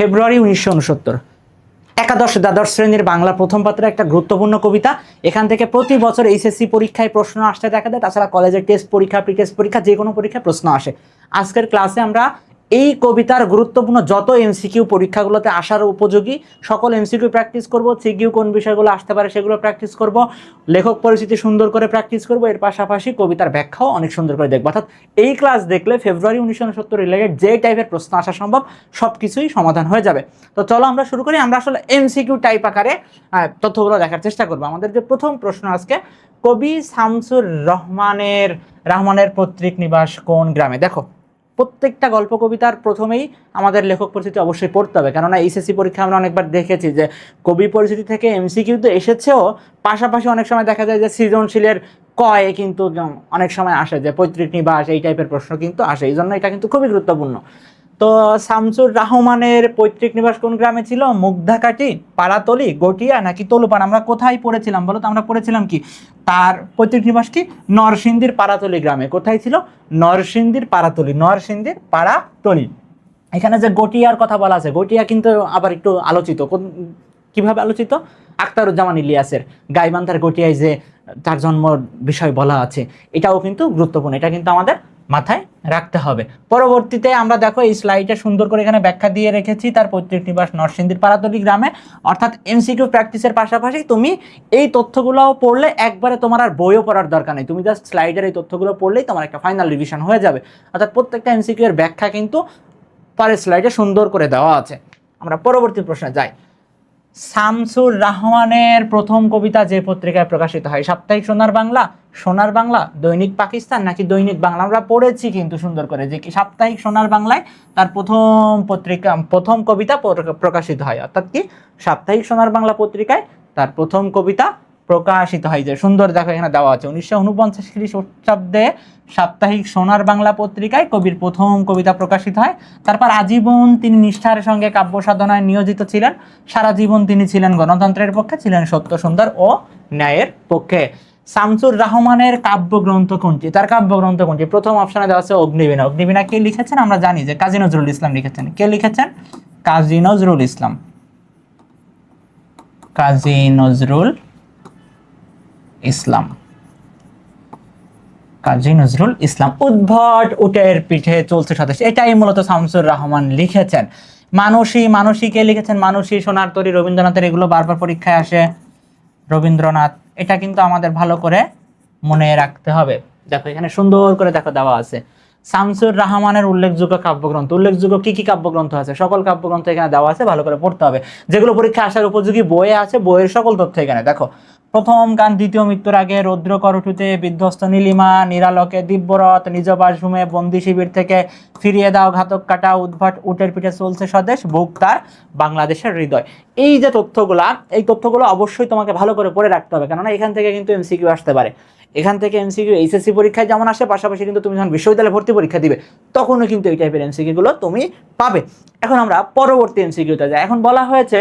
ফেব্রুয়ারি 1969, একাদশ দ্বাদশ শ্রেণীর বাংলা প্রথম পত্রের একটা গুরুত্বপূর্ণ কবিতা। এখান থেকে প্রতি বছর এইচএসসি পরীক্ষায় প্রশ্ন আসতে দেখা যায়, তাছাড়া কলেজের টেস্ট পরীক্ষা, প্রি টেস্ট পরীক্ষা, যে কোনো পরীক্ষায় প্রশ্ন আসে। আজকের ক্লাসে আমরা এই কবিতার গুরুত্বপূর্ণ যত এমসিকিউ পরীক্ষাগুলোতে আসার উপযোগী সকল এমসিকিউ প্র্যাকটিস করব, সিকিউ কোন বিষয়গুলো আসতে পারে সেগুলো প্র্যাকটিস করব, লেখক পরিচিতি সুন্দর করে প্র্যাকটিস করব, এর পাশাপাশি কবিতার ব্যাখ্যাও অনেক সুন্দর করে দেখব। অর্থাৎ এই ক্লাস দেখলে ফেব্রুয়ারি 1969 রিলেটেড যে টাইপের প্রশ্ন আসা সম্ভব সব কিছুই সমাধান হয়ে যাবে। তো চলো আমরা শুরু করি। আমরা আসলে এমসিকিউ টাইপ আকারে তথ্যগুলো দেখার চেষ্টা করব। আমাদের যে প্রথম প্রশ্ন আজকে, কবি শামসুর রহমানের পৈতৃক নিবাস কোন গ্রামে? দেখো, প্রত্যেকটা গল্প কবিতার প্রথমেই আমাদের লেখক পরিচিতি অবশ্যই পড়তে হবে, কেননা এইচএসসি পরীক্ষা আমরা অনেকবার দেখেছি যে কবি পরিচিতি থেকে এমসিকিউ তো এসেছেও, পাশাপাশি অনেক সময় দেখা যায় যে সৃজনশীলের কয়ে কিন্তু অনেক সময় আসে যে পৈতৃক নিবাস, এই টাইপের প্রশ্ন কিন্তু আসে। এই জন্য এটা কিন্তু খুবই গুরুত্বপূর্ণ। তো শামসুর রহমানের পৈতৃক নিবাস কোন গ্রামে ছিল? মুগধাকাটি, পাড়াতলি, গটিয়া নাকি তলুপাড়া? আমরা কোথায় পড়েছিলাম বলো তো? আমরা পড়েছিলাম কি তার পৈতৃক নিবাস কি নরসিংদীর পাড়াতলি গ্রামে। কোথায় ছিল? নরসিংদীর পাড়াতলি, নরসিংদীর পাড়াতলি। এখানে যে গটিয়ার কথা বলা আছে, গটিয়া কিন্তু আবার একটু আলোচিত। কিভাবে আলোচিত? আখতারুজ্জামান ইলিয়াসের গাইবান্ধার গটিয়ায় যে তার জন্ম বিষয় বলা আছে, এটাও কিন্তু গুরুত্বপূর্ণ, এটা কিন্তু আমাদের মাথায় রাখতে হবে। পরবর্তীতে আমরা দেখো এই স্লাইডে সুন্দর করে এখানে ব্যাখ্যা দিয়ে রেখেছি তার পৈতৃক নিবাস নরসিংদীর পাড়াতলি গ্রামে। অর্থাৎ এমসিকিউ প্র্যাকটিসের পাশাপাশি তুমি এই তথ্যগুলোও পড়লে একবারে তোমার আর বইও পড়ার দরকার নেই, তুমি জাস্ট স্লাইডের এই তথ্যগুলো পড়লেই তোমার একটা ফাইনাল রিভিশন হয়ে যাবে। অর্থাৎ প্রত্যেকটা এমসিকিউ এর ব্যাখ্যা কিন্তু পরের স্লাইডে সুন্দর করে দেওয়া আছে। আমরা পরবর্তী প্রশ্নে যাই। শামসুর রহমানের প্রথম কবিতা যে পত্রিকায় প্রকাশিত হয়? সাপ্তাহিক সোনার বাংলা, সোনার বাংলা, দৈনিক পাকিস্তান নাকি দৈনিক বাংলা? আমরা পড়েছি কিন্তু সুন্দর করে যে কি সাপ্তাহিক সোনার বাংলায় তার প্রথম কবিতা প্রকাশিত হয়। অর্থাৎ কি সাপ্তাহিক সোনার বাংলা পত্রিকায় তার প্রথম কবিতা প্রকাশিত হয়। যে সুন্দর দেখো এখানে দেওয়া আছে 1949 খ্রিস্টাব্দে সাপ্তাহিক সোনার বাংলা পত্রিকায় কবির প্রথম কবিতা প্রকাশিত হয়। তারপর আজীবন তিনি নিষ্ঠার সঙ্গে কাব্য সাধনায় নিয়োজিত ছিলেন। সারা জীবন তিনি ছিলেন গণতন্ত্রের পক্ষে, ছিলেন সত্য, সুন্দর ও ন্যায়ের পক্ষে। শামসুর রহমানের কাব্যগ্রন্থ কোনটি? তার কাব্যগ্রন্থ কোনটি? প্রথম অপশনে দেওয়া আছে অগ্নিবীণা। অগ্নিবীণা কে লিখেছেন? আমরা জানি যে কাজী নজরুল ইসলাম লিখেছেন। কে লিখেছেন? কাজী নজরুল ইসলাম। কাজী নজরুল ইসলাম, কাজী নজরুল ইসলাম। উদ্ভট উটের পিঠে চলছে স্বদেশ, এটাই মূলত শামসুর রহমান লিখেছেন। মানসী কে লিখেছেন? মানসী, সোনার তরী, রবীন্দ্রনাথের, এগুলো বারবার পরীক্ষায় আসে। রবীন্দ্রনাথ, এটা কিন্তু আমাদের ভালো করে মনে রাখতে হবে। দেখো এখানে সুন্দর করে দেখো দেওয়া আছে শামসুর রহমানের উল্লেখযোগ্য কাব্যগ্রন্থ। উল্লেখযোগ্য কি কি কাব্যগ্রন্থ আছে? সকল কাব্যগ্রন্থ এখানে দেওয়া আছে, ভালো করে পড়তে হবে। যেগুলো পরীক্ষা আসার উপযোগী বইয়ে আছে, বইয়ের সকল তথ্য এখানে দেখো। প্রথম গান, দ্বিতীয় মৃত্যুর আগে, রৌদ্র করটুতে, বিধ্বস্ত নীলিমা, নিরালোকে, দিব্যরথ, নিজ বাসভূমে, বন্দি শিবির থেকে ফিরিয়ে দাও, ঘাতক কাটা, উদ্ভট উটের পিঠে চলছে স্বদেশ, বুক তার বাংলাদেশের হৃদয়। এই যে তথ্যগুলা, এই তথ্যগুলো অবশ্যই তোমাকে ভালো করে পড়ে রাখতে হবে, কেননা এখান থেকে কিন্তু এমসিকিউ আসতে পারে। এখান থেকে এমসিকিউ এইচএসসি পরীক্ষায় যেমন আসে, পাশাপাশি কিন্তু তুমি যখন বিশ্ববিদ্যালয়ে ভর্তি পরীক্ষা দিবে তখনও কিন্তু এই টাইপের এমসিকিউ গুলো তুমি পাবে। এখন আমরা পরবর্তী এমসিকিউতে যাই। এখন বলা হয়েছে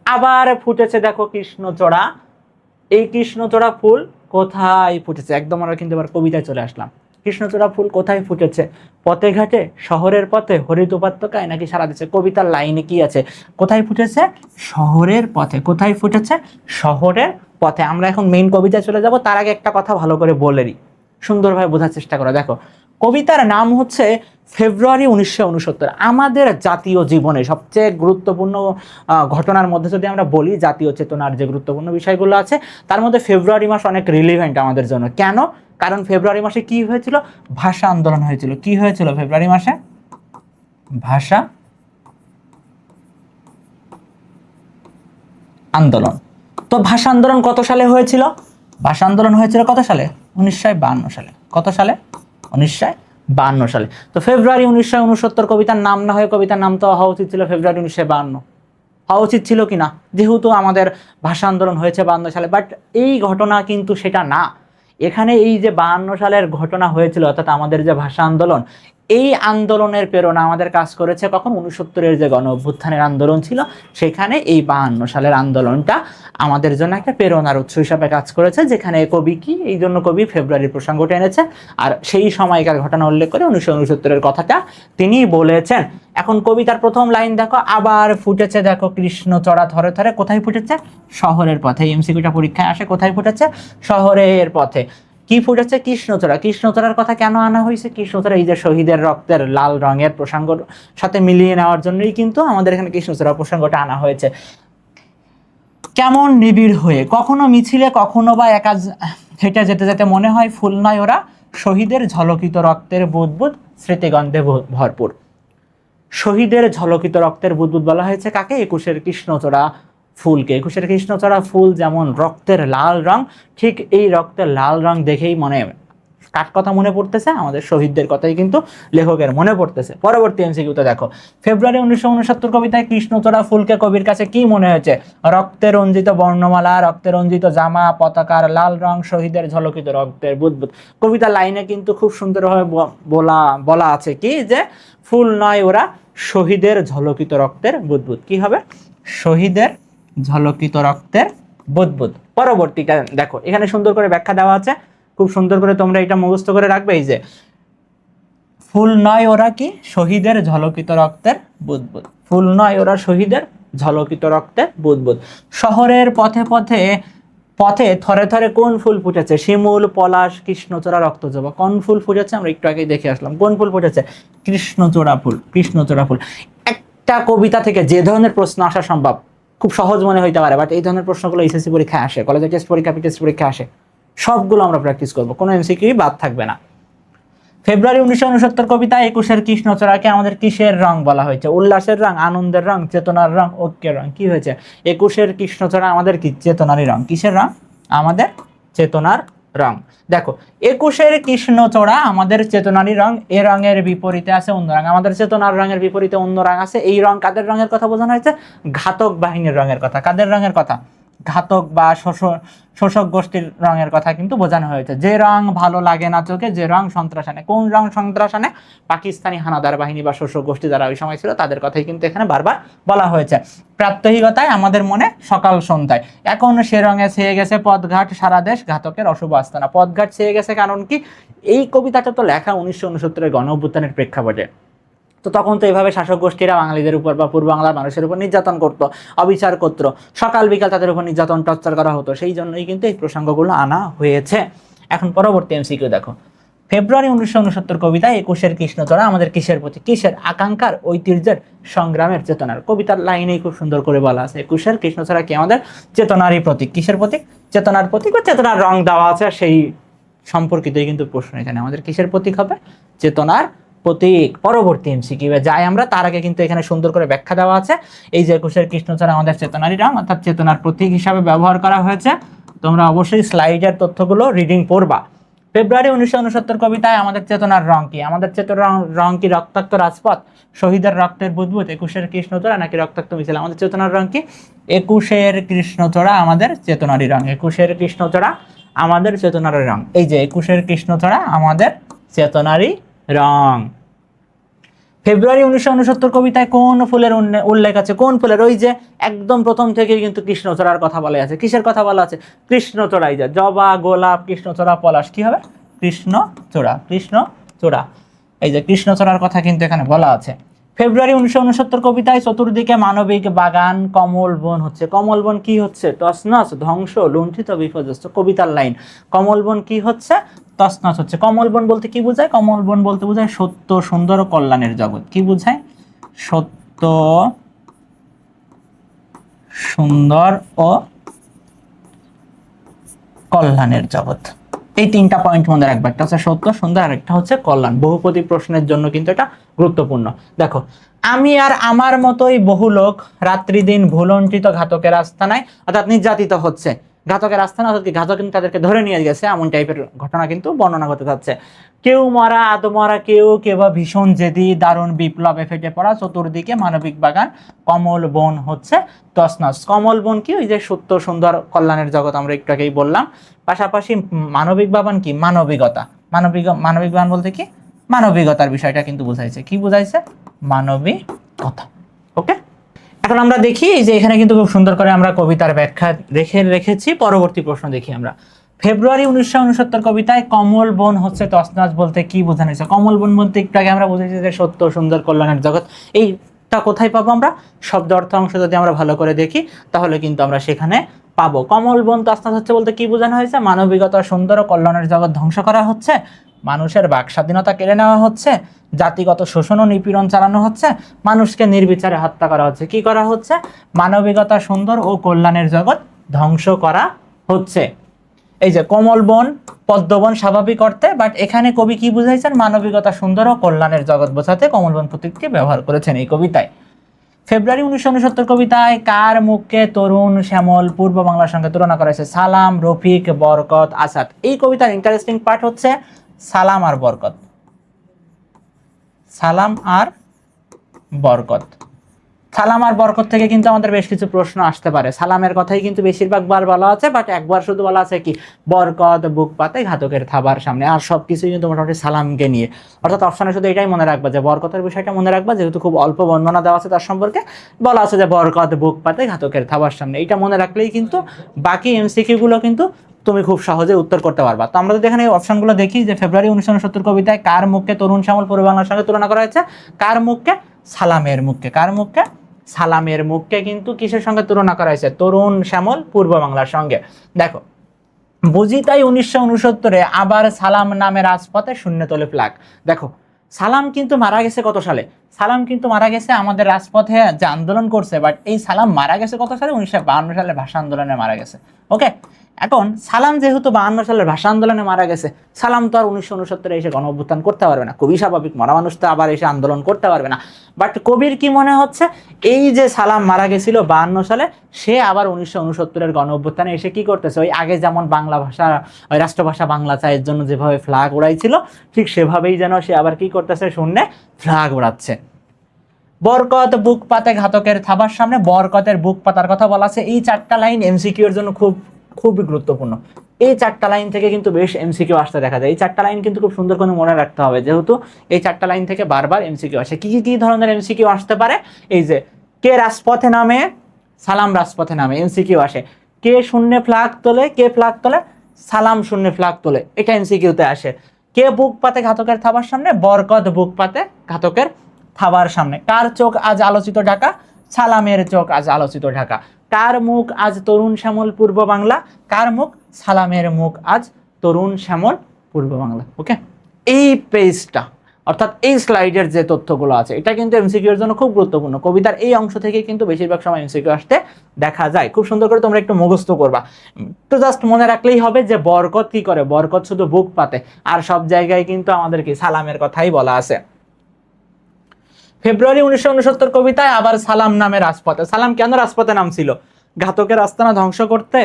আবার ফুটেছে দেখো কৃষ্ণচূড়া, এই কৃষ্ণচূড়া ফুল কোথায় ফুটেছে? একদম আমরা কিন্তু এবার কবিতায় চলে আসলাম। কৃষ্ণচূড়া ফুল কোথায় ফুটেছে? পথে ঘাটে, শহরের পথে, হরিত উপত্যকায় নাকি সারা দেশে? কবিতার লাইনে কি আছে? কোথায় ফুটেছে? শহরের পথে। কোথায় ফুটেছে? শহরের পথে। আমরা এখন মেইন কবিতায় চলে যাব, তার আগে একটা কথা ভালো করে বলে নিই, সুন্দরভাবে বোঝার চেষ্টা করো। দেখো কবিতার নাম হচ্ছে ফেব্রুয়ারি 1969। আমাদের জাতীয় জীবনে সবচেয়ে গুরুত্বপূর্ণ ঘটনার মধ্যে যদি আমরা বলি, জাতীয় চেতনার যে গুরুত্বপূর্ণ বিষয়গুলো আছে তার মধ্যে ফেব্রুয়ারি মাস অনেক রিলিভেন্ট আমাদের জন্য। কেন? কারণ ফেব্রুয়ারি মাসে কি হয়েছিল? ভাষা আন্দোলন হয়েছিল। কি হয়েছিল ফেব্রুয়ারি মাসে? ভাষা আন্দোলন। তো ভাষা আন্দোলন কত সালে হয়েছিল? ভাষা আন্দোলন হয়েছিল কত সালে? 1952 সালে। কত সালে? 1952 সালে। তো ফেব্রুয়ারি 1969 কবিতার নাম না হয়ে কবিতার নাম তো হওয়া উচিত ছিল ফেব্রুয়ারি 1952। হওয়া উচিত ছিল কি না? যেহেতু আমাদের ভাষা আন্দোলন হয়েছে 52 সালে, বাট এই ঘটনা কিন্তু সেটা না। এখানে এই যে 52 সালের ঘটনা হয়েছিল, অর্থাৎ আমাদের যে ভাষা আন্দোলন, এই আন্দোলনের প্রেরণা আমাদের কাজ করেছে কখন, 69-এর যে গণ অভ্যুত্থানের আন্দোলন ছিল, সেখানে এই 52 সালের আন্দোলনটা আমাদের জন্য একটা প্রেরণার উৎস হিসাবে কাজ করেছে, যেখানে কবি কি এই জন্য কবি ফেব্রুয়ারির প্রসঙ্গটা এনেছে আর সেই সময়কার ঘটনা উল্লেখ করে 1969-এর কথাটা তিনি বলেছেন। এখন কবিতার প্রথম লাইন দেখো, আবার ফুটেছে দেখো কৃষ্ণচূড়া থরে থরে। কোথায় ফুটেছে? শহরের পথে। এমসিকিউটা পরীক্ষায় আসে, কোথায় ফুটেছে? শহরের পথে। কি ফুটেছে? কৃষ্ণচূড়া। কৃষ্ণচূড়ার কথা কেন আনা হয়েছে? কৃষ্ণচূড়া এই যে শহীদের রক্তের লাল রঙের প্রসঙ্গ সাথে মিলিয়ে নেওয়ার জন্যই কিন্তু আমাদের এখানে কৃষ্ণচূড়া প্রসঙ্গটা আনা হয়েছে। কেমন নিবিড় হয়ে, কখনো মিছিলে কখনো বা একা হেঁটে যেতে যেতে মনে হয় ফুল নয় ওরা, শহীদের ঝলকিত রক্তের বুদবুদ স্মৃতিগন্ধে ভরপুর। শহীদের ঝলকিত রক্তের বুদবুদ বলা হয়েছে কাকে? 21-এর কৃষ্ণচূড়া ফুলকে। 21-এর কৃষ্ণচূড়া ফুল যেমন রক্তের লাল রং, ঠিক এই রক্তের লাল রং দেখেই কার কথা মনে পড়তেছে? আমাদের শহীদদের কথাই কিন্তু লেখকের মনে পড়তেছে। পরবর্তী এমসিকিউতে দেখো, ফেব্রুয়ারি 1969 কবিতায় কৃষ্ণচূড়া ফুলকে কবির কাছে কি মনে হয়েছে? রক্তে রঞ্জিত বর্ণমালা, রক্তে রঞ্জিত জামা, পতাকার লাল রং, শহীদের ঝলকিত রক্তের বুদবুদ। কবিতার লাইনে কিন্তু খুব সুন্দরভাবে বলা আছে কি, যে ফুল নয় ওরা, শহীদের ঝলকিত রক্তের বুদবুদ। কি হবে? শহীদের ঝলকিত রক্তের বুদবুদ। পরবর্তীটা দেখো, এখানে সুন্দর করে ব্যাখ্যা দেওয়া আছে, খুব সুন্দর করে তোমরা এটা মুখস্থ করে রাখবে। এই যে ফুল নয় ওরা কি? শহীদের ঝলকিত রক্তের বুদবুদ। ফুল নয় ওরা, শহীদের ঝলকিত রক্তের বুদবুদ। শহরের পথে পথে পথে থরে থরে কোন ফুল ফুটেছে? শিমুল, পলাশ, কৃষ্ণচূড়া, রক্তজবা। কোন ফুল ফুটেছে? আমরা একটু আগে দেখে আসলাম। কোন ফুল ফুটেছে? কৃষ্ণচূড়া ফুল। কৃষ্ণচূড়া ফুল। একটা কবিতা থেকে যে ধরনের প্রশ্ন আসা সম্ভব, খুব সহজ মনে হইতে পারে, বাট এই ধরনের প্রশ্নগুলো এসএসসি পরীক্ষায় আসে, কলেজের টেস্ট পরীক্ষা, টেস্ট পরীক্ষা আসে, সবগুলো আমরা প্র্যাকটিস করবো, কোনো এমসিকিউ বাদ থাকবে না। ফেব্রুয়ারি 1969 কবিতায় 21-এর কৃষ্ণচূড়াকে আমাদের কিসের রং বলা হয়েছে? উল্লাসের রং, আনন্দের রং, চেতনার রং, ঐক্যের রং। কি হয়েছে? 21-এর কৃষ্ণচূড়া আমাদের কি? চেতনারই রং। কিসের রং? আমাদের চেতনার রং। দেখো, 21-এর কৃষ্ণচূড়া আমাদের চেতনারই রং, এ রঙের বিপরীতে আছে অন্য রং। আমাদের চেতনার রঙের বিপরীতে অন্য রং আছে। এই রং কাদের রঙের কথা বোঝানো হয়েছে? ঘাতক বাহিনীর রঙের কথা। কাদের রঙের কথা? ঘাতক বা শোষক গোষ্ঠীর রঙের কথা কিন্তু বোঝানো হয়েছে। যে রং ভালো লাগে না চোখে, যে রং সন্ত্রাস আনে। কোন রং সন্ত্রাস আনে? পাকিস্তানি হানাদার বাহিনী বা শোষক গোষ্ঠী যারা ওই সময় ছিল, তাদের কথাই কিন্তু এখানে বারবার বলা হয়েছে। প্রাত্যহিকতায় আমাদের মনে সকাল সন্ধ্যায়, এখন সে রঙে ছেয়ে গেছে পথঘাট, সারা দেশ ঘাতকের অশুভ আস্তানা। পথঘাট ছেয়ে গেছে কারণ কি? এই কবিতাটা তো লেখা 1969-এর গণ অভ্যুত্থানের প্রেক্ষাপটে। তো তখন তো এইভাবে শাসক গোষ্ঠীরা বাঙালিদের উপর বা পূর্ব বাংলার মানুষের উপর নির্যাতন করতো, অবিচার করতো, সকাল বিকাল তাদের উপর নির্যাতন টর্চার করা হতো। সেই জন্যই কিন্তু এই প্রসঙ্গগুলো আনা হয়েছে। এখন পরবর্তী এমসিকিউ দেখো, ফেব্রুয়ারি 1969 কবিতায় 21-এর কৃষ্ণচূড়া আমাদের কিসের প্রতীক? কিসের? আকাঙ্ক্ষার, ঐতিহ্যের, সংগ্রামের, চেতনার। কবিতার লাইনেই খুব সুন্দর করে বলা আছে 21-এর কৃষ্ণচূড়া কি? আমাদের চেতনারই প্রতীক। কিসের প্রতীক? চেতনার প্রতীক বা চেতনার রং দেওয়া আছে, সেই সম্পর্কিতই কিন্তু প্রশ্ন এখানে। আমাদের কিসের প্রতীক হবে? চেতনার প্রতীক। পরবর্তী এমসিকিউ যাই আমরা, তার আগে কিন্তু এখানে সুন্দর করে ব্যাখ্যা দেওয়া আছে। এই যে 21-এর কৃষ্ণচূড়া আমাদের চেতনারই রং, অর্থাৎ চেতনার প্রতীক হিসাবে ব্যবহার করা হয়েছে। তোমরা অবশ্যই স্লাইডের তথ্যগুলো রিডিং পড়বা। ফেব্রুয়ারি 1969 কবিতায় আমাদের চেতনার রং কি? আমাদের চেতনার রং কি? রক্তাক্ত রাজপথ, শহীদের রক্তের বুদবুদ, 21-এর কৃষ্ণচূড়া নাকি রক্তাক্ত মিছিল? আমাদের চেতনার রং কি? 21-এর কৃষ্ণচূড়া আমাদের চেতনারই রং। 21-এর কৃষ্ণচূড়া আমাদের চেতনারই রং। এই যে 21-এর কৃষ্ণচূড়া আমাদের চেতনারই রং। ফেব্রুয়ারি 1969 কবিতায় কোন ফুলের উল্লেখ আছে? কোন ফুলের? ওই যে একদম প্রথম থেকেই কিন্তু কৃষ্ণচূড়ার কথা বলা আছে। কিসের কথা বলা আছে? কৃষ্ণচূড়াই, যে জবা, গোলাপ, কৃষ্ণচূড়া, পলাশ। কি হবে? কৃষ্ণচূড়া। কৃষ্ণচূড়া, এই যে কৃষ্ণচূড়ার কথা কিন্তু এখানে বলা আছে। ফেব্রুয়ারি 1969 কবিতায় চতুর্দিকে মানবিক বাগান, কমল বন হচ্ছে। কমল বন কি হচ্ছে? তছনছ, ধ্বংস, লুণ্ঠিত, বিপর্যস্ত। কবিতার লাইন, কমল বন কি হচ্ছে? তছনছ হচ্ছে। কমল বন বলতে কি বোঝায়? কমল বন বলতে বোঝায় সত্য, সুন্দর ও কল্যাণের জগৎ। কি বোঝায়? সত্য, সুন্দর ও কল্যাণের জগৎ। এই তিনটা পয়েন্ট মনে রাখবে, একটা হচ্ছে সত্য, সুন্দর, আর একটা হচ্ছে কল্যাণ। বহুপদী প্রশ্নের জন্য কিন্তু এটা গুরুত্বপূর্ণ। দেখো, আমি আর আমার মতোই বহু লোক রাত্রি দিন ভুলণ্ঠিত ঘাতকের আস্তানায়, অর্থাৎ নির্যাতিত হচ্ছে। ঘাতকের আস্তানা অর্থাৎ কি? ঘাতক কিন্তু তাদেরকে ধরে নিয়ে গেছে, এমন টাইপের ঘটনা কিন্তু বর্ণনা করতে যাচ্ছে। কেউ মরা, আত্মমরা, কেউ বা ভীষণ জেদি, দারুণ বিপ্লবে ফেটে পড়া, চতুর্দিকে মানবিক বাগান, কমল বন হচ্ছে তছনছ। কমল বন কি? ওই যে সত্য, সুন্দর, কল্যাণের জগৎ, আমরা একটু আগেই বললাম। পাশাপাশি মানবিক বাগান কি? মানবিকতা। মানবিক বাগান বলতে কি? মানবিকতার বিষয়টা কিন্তু বুঝাইছে। কি বুঝাইছে? মানবিকতা। ওকে, এখন আমরা দেখি এই যে এখানে কিন্তু খুব সুন্দর করে আমরা কবিতার ব্যাখ্যা রেখেছি। পরবর্তী প্রশ্ন দেখি আমরা। ফেব্রুয়ারি 1969 কবিতায় কমল বন হচ্ছে তছনছ বলতে কি বোঝানো হয়েছে? কমল বন বলতে একটু আগে আমরা বুঝেছি যে সত্য, সুন্দর, কল্যাণের জগৎ। এইটা কোথায় পাবো আমরা? শব্দ অর্থ অংশ যদি আমরা ভালো করে দেখি তাহলে কিন্তু আমরা সেখানে পাবো। কমল বন তছনছ হচ্ছে বলতে কি বোঝানো হয়েছে? মানবিকতা, সুন্দর ও কল্যাণের জগৎ ধ্বংস করা হচ্ছে, মানুষের বাক স্বাধীনতা কেড়ে নেওয়া হচ্ছে, জাতিগত শোষণ ও নিপীড়ন চালানো হচ্ছে, মানুষকে নির্বিচারে হত্যা করা হচ্ছে। কি করা হচ্ছে? মানবিকতা, সুন্দর ও কল্যাণের জগৎ ধ্বংস করা হচ্ছে। এই যে কমল বন, পদ্মবন স্বাভাবিক অর্থে, বাট এখানে কবি কি বুঝাইছেন? মানবিকতা, সুন্দর ও কল্যাণের জগৎ বোঝাতে কমল বন প্রতীকটি ব্যবহার করেছেন এই কবিতায়। ফেব্রুয়ারি 1969 কবিতায় কার মুখকে তরুণ শ্যামল পূর্ব বাংলার সঙ্গে তুলনা করা হয়েছে? সালাম, রফিক, বরকত, আসাদ। এই কবিতার ইন্টারেস্টিং পার্ট হচ্ছে সালাম আর বরকত। সালাম আর বরকত। সালাম আর বরকত থেকে কিন্তু আমাদের বেশ কিছু প্রশ্ন আসতে পারে। সালামের কথাই কিন্তু বেশিরভাগ বার বলা আছে, বাট একবার শুধু বলা আছে কি? বরকত বুক পাতে ঘাতকের থাবার সামনে। আর সবকিছুই কিন্তু মোটামুটি সালামকে নিয়ে। অর্থাৎ অপশনে শুধু এটাই মনে রাখবা যে বরকতের বিষয়টা মনে রাখবা, যেহেতু খুব অল্প বর্ণনা দেওয়া আছে তার সম্পর্কে। বলা আছে যে বরকত বুক পাতে ঘাতকের থাবার সামনে। এইটা মনে রাখলেই কিন্তু বাকি এমসিকিউ গুলো কিন্তু তুমি খুব সহজে উত্তর করতে পারবা। তো আমরা যদি এখানে এই অপশনগুলো দেখি যে ফেব্রুয়ারি 1969 কবিতায় কার মুখকে তরুণ শ্যামল পূর্ব বাংলার সঙ্গে তুলনা করা হয়েছে? কার মুখকে? সালামের মুখকে। কার মুখকে? সালামের মুখকে কিন্তু কিসের সঙ্গে তুলনা করা হয়েছে? তরুণ শ্যামল পূর্ব বাংলার সঙ্গে। দেখো, বুঝি তাই 1969 আবার সালাম নামে রাজপথে শূন্য তোলে ফ্ল্যাগ। দেখো, সালাম কিন্তু মারা গেছে কত সালে? সালাম কিন্তু মারা গেছে আমাদের রাজপথে যে আন্দোলন করছে, বাট এই সালাম মারা গেছে কত সালে? 1952 সালে ভাষা আন্দোলনে মারা গেছে। ওকে, এখন সালাম যেহেতু 52 সালের ভাষা আন্দোলনে মারা গেছে, সালাম তো আর 1969 এসে গণ অভ্যুত্থান করতে পারবে না। খুবই স্বাভাবিক, মরা মানুষ তো আবার এসে আন্দোলন করতে পারবে না। বাট কবির কি মনে হচ্ছে? এই যে সালাম মারা গেছিল 52 সালে, সে আবার 1969 গণ অভ্যুত্থানে এসে কি করতেছে? ওই আগে যেমন বাংলা ভাষা, ওই রাষ্ট্রভাষা বাংলা চায়ের জন্য যেভাবে ফ্ল্যাগ উড়াইছিল, ঠিক সেভাবেই যেন সে আবার কি করতেছে? শূন্যে ফ্ল্যাগ উড়াচ্ছে। বরকত বুক পাতে ঘাতকের থাবার সামনে, বরকতের বুক পাতার কথা বলা আছে। এই 4টা লাইন এমসিকিউ এর জন্য খুবই গুরুত্বপূর্ণ। এই 4টা লাইন থেকে কিন্তু বেশ এমসিকিউ আসতে দেখা যায়। এই 4টা লাইন কিন্তু খুব সুন্দর করে মনে রাখতে হবে, যেহেতু এই 4টা লাইন থেকে বারবার এমসিকিউ আসে। কি ধরনের এমসিকিউ আসতে পারে? এই যে কে রাজপথে নামে? সালাম রাজপথে নামে, এমসিকিউ আসে। কে শূন্যে ফ্ল্যাগ তোলে? কে ফ্ল্যাগ তোলে? সালাম শূন্যে ফ্ল্যাগ তোলে, এটা এমসিকিউতে আসে। কে বুক পাতে ঘাতকের থাবার সামনে? বরকত বুক পাতে ঘাতকের থাবার সামনে। কার চোখ আজ আলোচিত ঢাকা? সালামের চোখ আজ আলোচিত ঢাকা। কার মুখ আজ তরুণ শ্যামল পূর্ব বাংলা? কার মুখ? সালামের মুখ আজ তরুণ শ্যামল পূর্ব বাংলা। ওকে, এই পেজটা অর্থাৎ এই স্লাইডের যে তথ্যগুলো আছে, এটা কিন্তু এমসিকিউ এর জন্য খুব গুরুত্বপূর্ণ। কবিতার এই অংশ থেকে কিন্তু বেশিরভাগ সময় এমসিকিউ আসতে দেখা যায়। খুব সুন্দর করে তোমরা একটু মুখস্থ করবা। তো জাস্ট মনে রাখলেই হবে যে বরকত কি করে? বরকত শুধু বুক পাতে, আর সব জায়গায় কিন্তু আমাদের কি সালামের কথাই বলা আছে। ফেব্রুয়ারি 1969 কবিতায় আবার সালাম নামে রাজপথে। সালাম কেন রাজপথে নামছিল? ঘাতকের আস্তানা ধ্বংস করতে,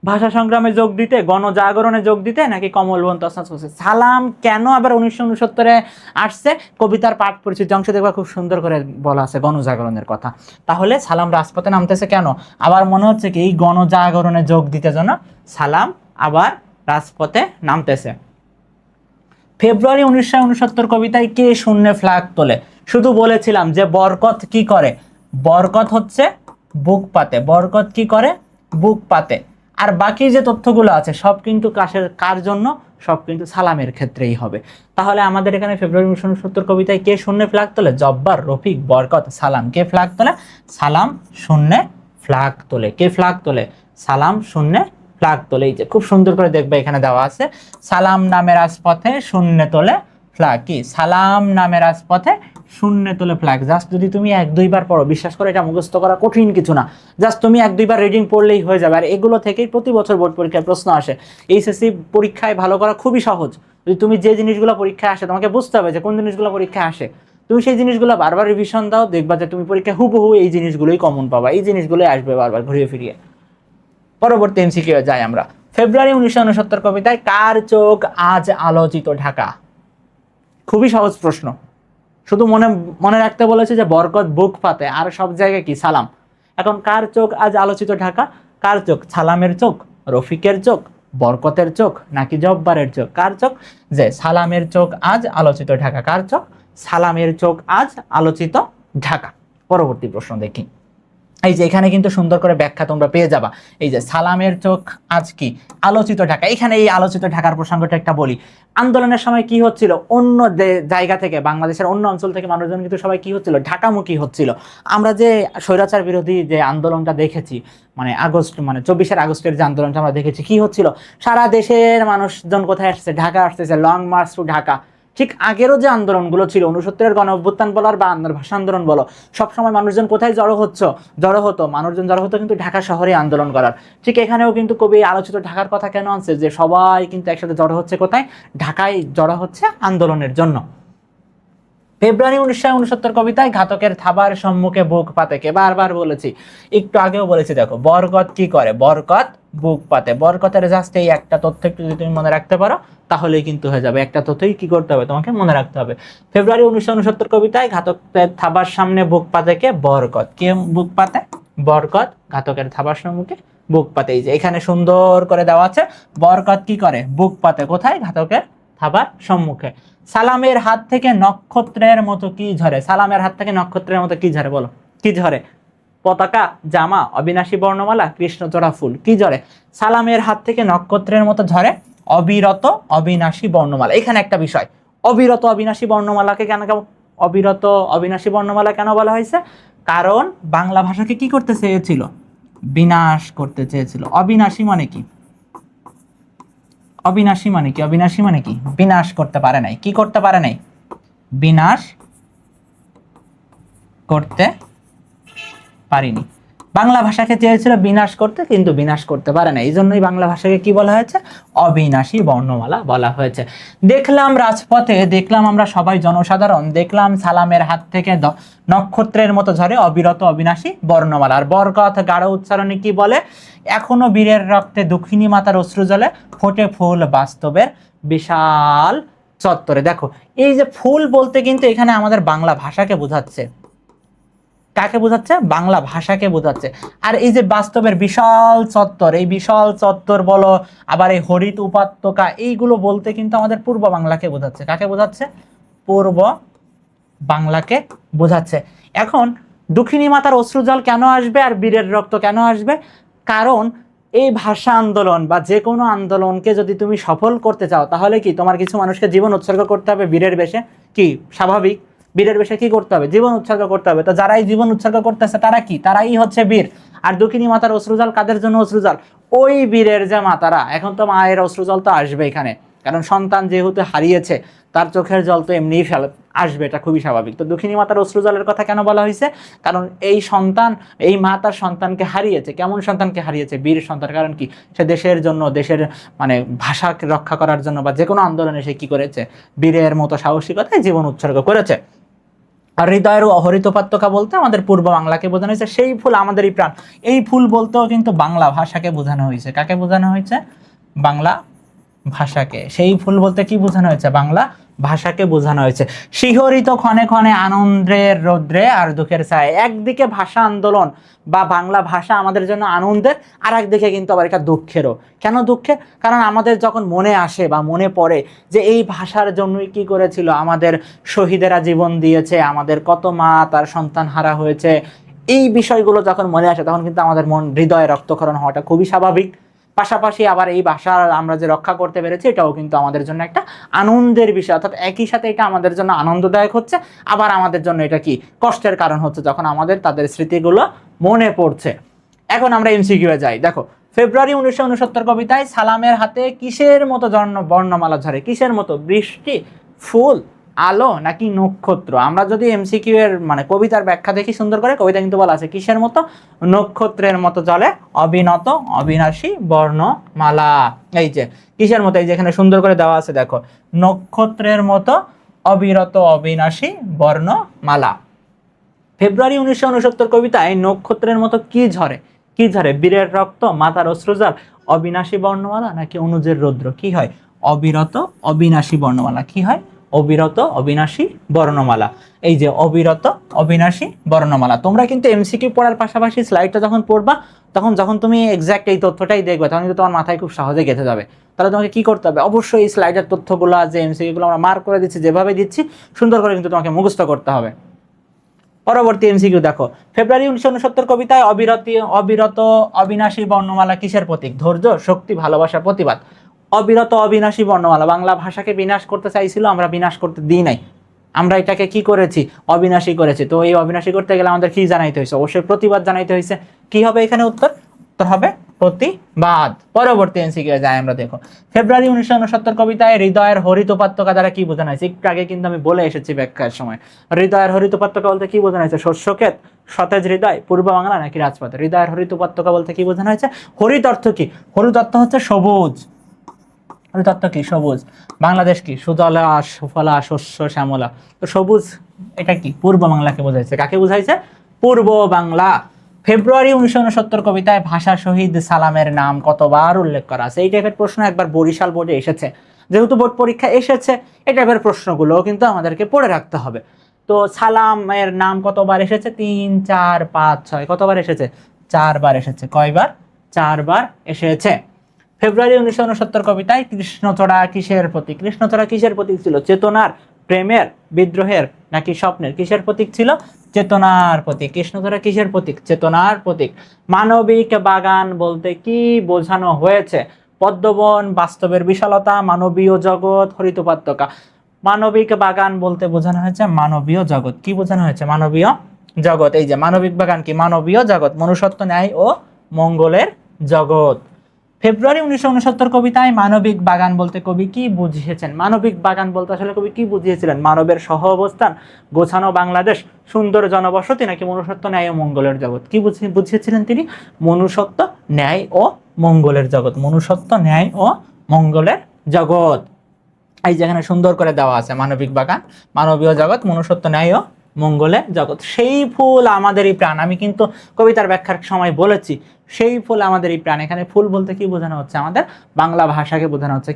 ভাষা সংগ্রামে যোগ দিতে, গণজাগরণে যোগ দিতে, নাকি কমল বন তছনছ করতে? সালাম কেন আবার 1969 আসছে? কবিতার পাঠ পরিচিতি অংশ দেখবা খুব সুন্দর করে বলা আছে গণজাগরণের কথা। তাহলে সালাম রাজপথে নামতেছে কেন? আবার মনে হচ্ছে কি এই গণজাগরণে যোগ দিতে জন্য সালাম আবার রাজপথে নামতেছে। ফেব্রুয়ারি 1969 কবিতায় কে শূন্যে ফ্ল্যাগ তোলে? শুধু বলেছিলাম যে বরকত কি করে? বরকত হচ্ছে বুক পাতে। বরকত কি করে? বুক পাতে। আর বাকি যে তথ্যগুলো আছে সব কিন্তু কার জন্য? সব কিন্তু সালামের ক্ষেত্রেই হবে। তাহলে আমাদের এখানে ফেব্রুয়ারি 1969 কবিতায় কে শূন্যে ফ্ল্যাগ তোলে? জব্বার, রফিক, বরকত, সালাম। কে ফ্ল্যাগ তোলে? সালাম শূন্যে ফ্ল্যাগ তোলে। কে ফ্ল্যাগ তোলে? সালাম শূন্যে ফ্ল্যাগ তোলে। এই যে খুব সুন্দর করে দেখবে এখানে দেওয়া আছে, সালাম নামে রাজপথে শূন্য তোলে ফ্ল্যাগ। কি? সালাম নামে রাজপথে শূন্য তোলে ফ্ল্যাগ। জাস্ট যদি তুমি 1-2 বার পড়ো, বিশ্বাস করো এটা মুখস্থ করা কঠিন কিছু না। জাস্ট তুমি 1-2 বার রিডিং পড়লেই হয়ে যাবে। আর এগুলো থেকেই প্রতি বছর বোর্ড পরীক্ষায় প্রশ্ন আসে। এইচএসসি পরীক্ষায় ভালো করা খুবই সহজ। যদি তুমি যে জিনিসগুলো পরীক্ষায় আসে, তোমাকে বুঝতে হবে যে কোন জিনিসগুলো পরীক্ষায় আসে। তুমি সেই জিনিসগুলো বারবার রিভিশন দাও, দেখবা যে তুমি পরীক্ষায় হুবহু এই জিনিসগুলোই কমন পাবা। এই জিনিসগুলোই আসবে বারবার ঘুরিয়ে ফিরিয়ে। পরবর্তী এমসিকিউ যাই আমরা। ফেব্রুয়ারি 1969 কবিতায় কার চোখ আজ আলোচিত ঢাকা? খুবই সহজ প্রশ্ন, শুধু মনে রাখতে বলেছে যে বরকত বুক পাতে, আর সব জায়গায় কি? সালাম। এখন কার চোখ আজ আলোচিত ঢাকা? কার চোখ? সালামের চোখ, রফিকের চোখ, বরকতের চোখ নাকি জব্বারের চোখ? কার চোখ? যে সালামের চোখ আজ আলোচিত ঢাকা। কার চোখ? সালামের চোখ আজ আলোচিত ঢাকা। পরবর্তী প্রশ্ন দেখি। এই যে এখানে কিন্তু সুন্দর করে ব্যাখ্যা তোমরা পেয়ে যাবা। এই যে সালামের চোখ আজ কি আলোচিত ঢাকা, এখানে এই আলোচিত ঢাকার প্রসঙ্গটা একটা বলি। আন্দোলনের সময় কি হচ্ছিল, অন্য জায়গা থেকে, বাংলাদেশের অন্য অঞ্চল থেকে মানুষজন কিন্তু সবাই কি হচ্ছিল, ঢাকামুখী হচ্ছিল। আমরা যে স্বৈরাচার বিরোধী যে আন্দোলনটা দেখেছি, মানে আগস্ট, মানে 24শে আগস্টের যে আন্দোলনটা আমরা দেখেছি, কি হচ্ছিল, সারা দেশের মানুষজন কোথায় আসছে, ঢাকা আসতেছে, লং মার্চ টু ঢাকা। ঠিক আগেরও যে আন্দোলনগুলো ছিল, 69-এর গণ অভ্যুত্থান বলো আর বা ভাষা আন্দোলন বলো, সবসময় মানুষজন কোথায় জড়ো হতো, মানুষজন জড়ো হতো কিন্তু ঢাকা শহরে আন্দোলন করার। ঠিক এখানেও কিন্তু কবি আলোচিত ঢাকার কথা কেন আনছে, যে সবাই কিন্তু একসাথে জড়ো হচ্ছে কোথায়, ঢাকায় জড়ো হচ্ছে আন্দোলনের জন্য। ফেব্রুয়ারি 1969 কবিতায় ঘাতকের থাবার সম্মুখে বুক পাতে, কে বারবার বলেছি, একটু আগেও বলেছি, দেখো বরকত কি করে, বরকত বুক পাতে। বরকতের জাস্ট এই একটা তথ্য একটু যদি তুমি মনে রাখতে পারো তাহলেই কিন্তু হয়ে যাবে। একটা তথ্যই কি করতে হবে, তোমাকে মনে রাখতে হবে। ফেব্রুয়ারি 1969 কবিতায় ঘাতকের থাবার সামনে বুক পাতে কে, বরকত। কে বুক পাতে? বরকত ঘাতকের থাবার সম্মুখে বুক পাতে। এই যে এখানে সুন্দর করে দেওয়া আছে, বরকত কি করে, বুক পাতে। কোথায়? ঘাতকের থাবার সম্মুখে। সালামের হাত থেকে নক্ষত্রের মতো কি ঝরে? সালামের হাত থেকে নক্ষত্রের মতো কি ঝরে, বলো কি ঝরে? পতাকা, জামা, অবিনাশী বর্ণমালা, কৃষ্ণচূড়া ফুল। কি ঝরে? সালামের হাত থেকে নক্ষত্রের মতো ঝরে অবিরত অবিনাশী বর্ণমালা। এখানে একটা বিষয়, অবিরত অবিনাশী বর্ণমালাকে কেন, অবিরত অবিনাশী বর্ণমালা কেন বলা হয়েছে? কারণ বাংলা ভাষাকে কি করতে চেয়েছিল, বিনাশ করতে চেয়েছিল। অবিনাশী মানে কি, অবিনাশী মানে কি, অবিনাশী মানে কি, বিনাশ করতে পারে নাই। কি করতে পারে নাই? বিনাশ করতে পারিনি। বাংলা ভাষাকে চেয়েছিল বিনাশ করতে, কিন্তু বিনাশ করতে পারে না। এই জন্যই বাংলা ভাষাকে কি বলা হয়েছে, অবিনাশী বর্ণমালা বলা হয়েছে। দেখলাম রাজপথে, দেখলাম আমরা সবাই জনসাধারণ, দেখলাম সালামের হাত থেকে নক্ষত্রের মতো ঝরে অবিরত অবিনাশী বর্ণমালা। আর বরকত গাঢ় উচ্চারণে কি বলে, এখনো বীরের রক্তে দুঃখিনী মাতার অশ্রু জলে, ফোটে ফুল বাস্তবের বিশাল চত্বরে। দেখো এই যে ফুল বলতে কিন্তু এখানে আমাদের বাংলা ভাষাকে বোঝাচ্ছে। কাকে বোঝাচ্ছে? বাংলা ভাষাকে বোঝাচ্ছে। আর এই যে বাস্তবের বিশাল চত্বর, এই বিশাল চত্বর বলো, আবার এই হরিত উপত্যকা, এইগুলো বলতে কিন্তু আমাদের পূর্ব বাংলাকে বোঝাচ্ছে। কাকে বোঝাচ্ছে? পূর্ব বাংলাকে বোঝাচ্ছে। এখন দুঃখিনী মাতার অশ্রুজল কেন আসবে আর বীরের রক্ত কেন আসবে? কারণ এই ভাষা আন্দোলন বা যে কোনো আন্দোলনকে যদি তুমি সফল করতে চাও, তাহলে কি তোমার কিছু মানুষকে জীবন উৎসর্গ করতে হবে বীরের বেশে। কি স্বাভাবিক, বীরের বেশে কি করতে হবে, জীবন উৎসর্গ করতে হবে। তো যারাই জীবন উৎসর্গ করতেছে তারা কি, তারাই হচ্ছে বীর। আর দুঃখিনী মাতার অশ্রুজল কাদের জন্য অশ্রুজল? ওই বীরের যে মাতারা। এখন তো মায়ের অশ্রুজল তো আসবে এখানে, কারণ সন্তান যেহেতু হারিয়েছে তার চোখের জল তো এমনিই আসবে, এটা খুবই স্বাভাবিক। তো দুঃখিনী মাতার অশ্রুজলের কথা কেন বলা হয়েছে? কারণ এই সন্তান, এই মা তার সন্তানকে হারিয়েছে। কেমন সন্তানকে হারিয়েছে? বীর সন্তান। কারণ কি, সে দেশের জন্য, দেশের মানে ভাষাকে রক্ষা করার জন্য বা যে কোনো আন্দোলনে সে কি করেছে, বীরের মতো সাহসিকতায় জীবন উৎসর্গ করেছে। আর হৃদয়ের অহরিত উপত্যকা বলতে আমাদের পূর্ব বাংলাকে বোঝানো হয়েছে। সেই ফুল আমাদেরই প্রাণ, এই ফুল বলতেও কিন্তু বাংলা ভাষাকে বোঝানো হয়েছে। কাকে বোঝানো হয়েছে? বাংলা ভাষাকে। সেই ফুল বলতে কি বোঝানো হয়েছে? বাংলা ভাষাকে বোঝানো হয়েছে। শিহরিত ক্ষণে ক্ষণে আনন্দের রৌদ্রে আর দুঃখের ছায়। একদিকে ভাষা আন্দোলন বা বাংলা ভাষা আমাদের জন্য আনন্দের, আর একদিকে কিন্তু আবার এটা দুঃখেরও। কেন দুঃখের? কারণ আমাদের যখন মনে আসে বা মনে পড়ে যে এই ভাষার জন্যই কি করেছিল, আমাদের শহীদেরা জীবন দিয়েছে, আমাদের কত মা তার সন্তান হারা হয়েছে, এই বিষয়গুলো যখন মনে আসে তখন কিন্তু আমাদের মন, হৃদয়ে রক্তক্ষরণ হওয়াটা খুবই স্বাভাবিক। পাশাপাশি আবার এই ভাষা আমরা যে রক্ষা করতে পেরেছি এটাও কিন্তু আমাদের জন্য একটা আনন্দের বিষয়। অর্থাৎ একই সাথে এটা আমাদের জন্য আনন্দদায়ক হচ্ছে, আবার আমাদের জন্য এটা কি কষ্টের কারণ হচ্ছে যখন আমাদের তাদের স্মৃতিগুলো মনে পড়ছে। এখন আমরা এমসিকিউ এ যাই। দেখো ফেব্রুয়ারি 1969 কবিতায় সালামের হাতে কিসের মতো বর্ণমালা ঝরে? কিসের মতো? বৃষ্টি, ফুল, আলো নাকি নক্ষত্র? আমরা যদি এমসিকিউ এর মানে কবিতার ব্যাখ্যা দেখি সুন্দর করে, কবিতা কিন্তু বলা আছে কিসের মতো? নক্ষত্রের মতো জলে অবিনত অবিনাশী বর্ণমালা। এই যে কিসের মতো, এই যে এখানে সুন্দর করে দেওয়া আছে, দেখো নক্ষত্রের মতো অবিরত অবিনাশী বর্ণমালা। ফেব্রুয়ারি 1969 কবিতায় নক্ষত্রের মতো কি ঝরে? কি ঝরে? বীরের রক্ত, মাতার অশ্রুজল, অবিনাশী বর্ণমালা নাকি অনুজের রৌদ্র? কি হয়? অবিরত অবিনাশী বর্ণমালা। কি হয়? অবিরত অবিনাশী বর্ণমালা। এই যে অবিরত অবিনাশী বর্ণমালা, তোমরা কিন্তু এমসিকিউ পড়ার পাশাপাশি স্লাইডটা যখন পড়বা যখন তুমি এক্স্যাক্ট এই তথ্যটাই দেখবে তখন কিন্তু তোমার মাথায় খুব সহজে গেঁথে যাবে। তাহলে তোমাকে কি করতে হবে, অবশ্যই এই স্লাইডের তথ্যগুলো যে এমসিকিউগুলো আমরা মার্ক করে দিচ্ছি যেভাবে দিচ্ছি সুন্দর করে কিন্তু তোমাকে মুখস্থ করতে হবে। পরবর্তী এমসিকিউ দেখো, ফেব্রুয়ারি 1969 কবিতায় অবিরত অবিনাশী বর্ণমালা কিসের প্রতীক? ধৈর্য, শক্তি, ভালোবাসা, প্রতিবাদ। অবিরত অবিনাশী বর্ণমালা বাংলা ভাষাকে বিনাশ করতে চাইছিল, আমরা বিনাশ করতে দিই নাই, আমরা এটাকে কি করেছি, অবিনাশী করেছি। তো এই অবিনাশী করতে গেলে আমাদের কি জানাইতে হয়েছে, অবশ্যই প্রতিবাদ জানাইতে হয়েছে। কি হবে এখানে উত্তর হবে প্রতিবাদ। পরবর্তী এমসিকিউ যাই আমরা, দেখো ফেব্রুয়ারি 1969 কবিতায় হৃদয়ের হরিত উপত্যকা দ্বারা কি বোঝানো হয়েছে? একটু আগে কিন্তু আমি বলে এসেছি ব্যাখ্যার সময়। হৃদয়ের হরিত উপত্যকা বলতে কি বোঝানো হয়েছে? শস্যক্ষেত, সতেজ হৃদয়, পূর্ব বাংলা নাকি রাজপথ? হৃদয়ের হরিত উপত্যকা বলতে কি বোঝানো হয়েছে? হরিত অর্থ কি? হরিত অর্থ হচ্ছে সবুজ। হরিত অর্থ কি? সবুজ। বাংলাদেশ কি? সুজলা সুফলা শস্য শ্যামলা। তো সবুজ এটা কি? পূর্ব বাংলাকে বোঝাইছে। কাকে বোঝাইছে? পূর্ব বাংলা। ফেব্রুয়ারি 1969 কবিতায় ভাষা শহীদ সালামের নাম কতবার উল্লেখ করা আছে? এই টাইপের প্রশ্ন একবার বরিশাল বোর্ডে এসেছে, যেহেতু বোর্ড পরীক্ষা এসেছে এই টাইপের প্রশ্নগুলো কিন্তু আমাদেরকে পড়ে রাখতে হবে। তো সালামের নাম কতবার এসেছে? 3, 4, 5, 6 কতবার এসেছে? 4 বার এসেছে। কয়বার? 4 বার এসেছে। ফেব্রুয়ারি 1969 কবিতায় কৃষ্ণচূড়া কিসের প্রতীক? কৃষ্ণচূড়া কিসের প্রতীক ছিল? চেতনার, প্রেমের, বিদ্রোহের নাকি স্বপ্নের? কিসের প্রতীক ছিল? চেতনার প্রতীক। কৃষ্ণচূড়া কিসের প্রতীক? চেতনার প্রতীক। মানবিক বাগান বলতে কি বোঝানো হয়েছে? পদ্মবন, বাস্তবের বিশালতা, মানবীয় জগৎ, হরিত উপত্যকা। মানবিক বাগান বলতে বোঝানো হয়েছে মানবীয় জগৎ। কি বোঝানো হয়েছে? মানবীয় জগৎ। এই যে মানবিক বাগান কি? মানবীয় জগৎ, মনুষ্যত্ব, ন্যায় ও মঙ্গলের জগৎ। ফেব্রুয়ারি 1969 কবিতায় মানবিক বাগান বলতে কবি কি বুঝিয়েছেন? মানবিক বাগান বলতে আসলে কবি কি বুঝিয়েছিলেন? মানবের সহ অবস্থান, গোছানো বাংলাদেশ, সুন্দর জনবসতি নাকি মনুষ্যত্ব, ন্যায় ও মঙ্গলের জগৎ? কি বুঝিয়েছিলেন তিনি? মনুষ্যত্ব, ন্যায় ও মঙ্গলের জগৎ। মনুষ্যত্ব, ন্যায় ও মঙ্গলের জগৎ। এই যেখানে সুন্দর করে দেওয়া আছে মানবিক বাগান, মানবীয় জগৎ, মনুষ্যত্ব, ন্যায় ও মঙ্গলের জগৎ। সেই ফুল আমাদেরই প্রাণ। আমি কিন্তু কবিতার ব্যাখ্যার সময় বলেছি সেই ফুল আমাদেরই প্রাণ। এখানে ফুল বলতে কি বোঝানো হচ্ছে? আমাদের বাংলা ভাষাকে বোঝানো হচ্ছে।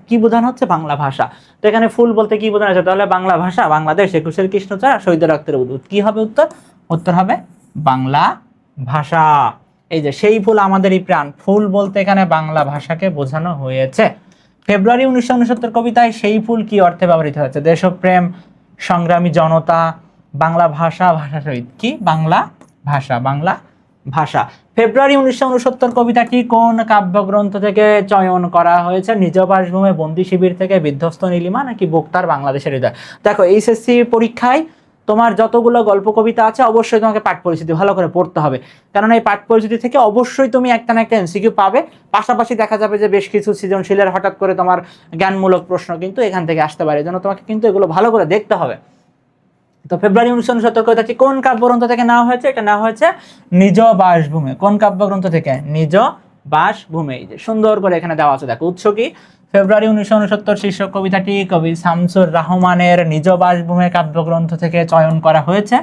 কি বোঝানো হচ্ছে? বাংলা ভাষা। তো এখানে ফুল বলতে কি বোঝানো হচ্ছে? তাহলে বাংলা ভাষা, বাংলাদেশ, 21-এর কৃষ্ণচূড়া, শহীদের রক্তের উদ্ভিদ। কি হবে উত্তর? উত্তর হবে বাংলা ভাষা। এই যে সেই ফুল আমাদেরই প্রাণ, ফুল বলতে এখানে বাংলা ভাষাকে বোঝানো হয়েছে। ফেব্রুয়ারি 1969 কবিতায় সেই ফুল কি অর্থে ব্যবহৃত হয়েছে? দেশপ্রেম, সংগ্রামী জনতা, বাংলা ভাষা, ভাষা শহীদ। কি? বাংলা ভাষা, বাংলা ভাষা। ফেব্রুয়ারি 1969 কবিতাটি কোন কাব্যগ্রন্থ থেকে চয়ন করা হয়েছে? নিজ বাসভূমে, বন্দি শিবির থেকে, বিধ্বস্ত নীলিমা নাকি বক্তার বাংলাদেশের হৃদয়? দেখো এইচএসসি পরীক্ষায় তোমার যতগুলো গল্প কবিতা আছে অবশ্যই তোমাকে পাঠ পরিচিতি ভালো করে পড়তে হবে, কারণ এই পাঠ পরিচিতি থেকে অবশ্যই তুমি একটা না একটা এমসিকিউ পাবে। পাশাপাশি দেখা যাবে যে বেশ কিছু সৃজনশীলের হঠাৎ করে তোমার জ্ঞানমূলক প্রশ্ন কিন্তু এখান থেকে আসতে পারে, এজন্য তোমাকে কিন্তু এগুলো ভালো করে দেখতে হবে। তো ফেব্রুয়ারি 1969 কবিতাটি কোন কাব্যগ্রন্থ থেকে নেওয়া হয়েছে? এটা নেওয়া হয়েছে নিজ বাসভূমে। কোন কাব্যগ্রন্থ থেকে? নিজ বাসভূমে। এই যে সুন্দর করে এখানে দেওয়া আছে, দেখো উৎস কি? ফেব্রুয়ারি 1969 শীর্ষক কবিতাটি কবি শামসুর রাহমানের নিজ বাসভূমে কাব্যগ্রন্থ থেকে চয়ন করা হয়েছে।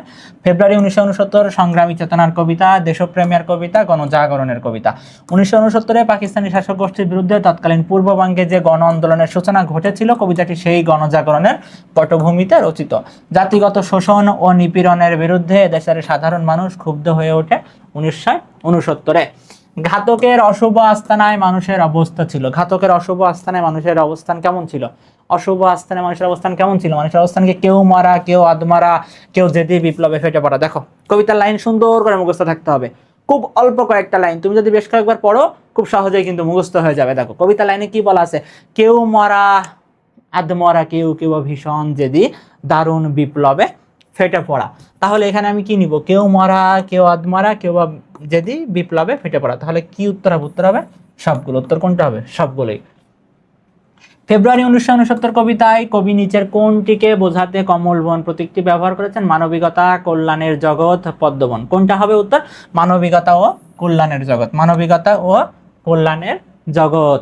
ফেব্রুয়ারি 1969 সংগ্রামী চেতনার কবিতা, দেশপ্রেমের কবিতা, গণজাগরণের কবিতা। 1969-এ পাকিস্তানি শাসক গোষ্ঠীর বিরুদ্ধে তৎকালীন পূর্ববঙ্গে যে গণ আন্দোলনের সূচনা ঘটেছিল, কবিতাটি সেই গণজাগরণের পটভূমিতে রচিত। জাতিগত শোষণ ও নিপীড়নের বিরুদ্ধে দেশের সাধারণ মানুষ ক্ষুব্ধ হয়ে ওঠে 1969-এ। ঘাতকের অশুভ আস্তানায় মানুষের অবস্থা ছিল। ঘাতকের অশুভ আস্তানায় মানুষের অবস্থান কেমন ছিল? অশুভ আস্তানায় মানুষের অবস্থান কেমন ছিল? মানুষের অবস্থানকে কেউ মারা, কেউ আদমারা, কেউ জেদি বিপ্লবে ফেটে পড়া। দেখো কবিতার লাইন সুন্দর করে মুখস্থ থাকতে হবে, খুব অল্প কয়েকটা লাইন, তুমি যদি বেশ কয়েকবার পড়ো খুব সহজেই কিন্তু মুখস্থ হয়ে যাবে। দেখো কবিতার লাইনে কি বলা আছে? কেউ মারা, আদমরা, কেউ কেউ ভীষণ জেদি, দারুণ বিপ্লবে ফেটে পড়া। তাহলে এখানে আমি কি নিব? কেউ মারা, কেউ আদমারা, কেউ জেদি, বিপ্লবে ফেটে পড়া। তাহলে কি উত্তর হবে? উত্তর হবে সবগুলো। উত্তর কোনটা হবে? সবগুলোই। ফেব্রুয়ারি 1969 কবিতায় কবি নিচের কোনটিকে বোঝাতে কমলবন প্রতীকটি ব্যবহার করেছেন? মানবিকতা, কল্যাণের জগৎ, পদ্মবন। কোনটা হবে উত্তর? মানবিকতা ও কল্যাণের জগৎ। মানবিকতা ও কল্যাণের জগৎ।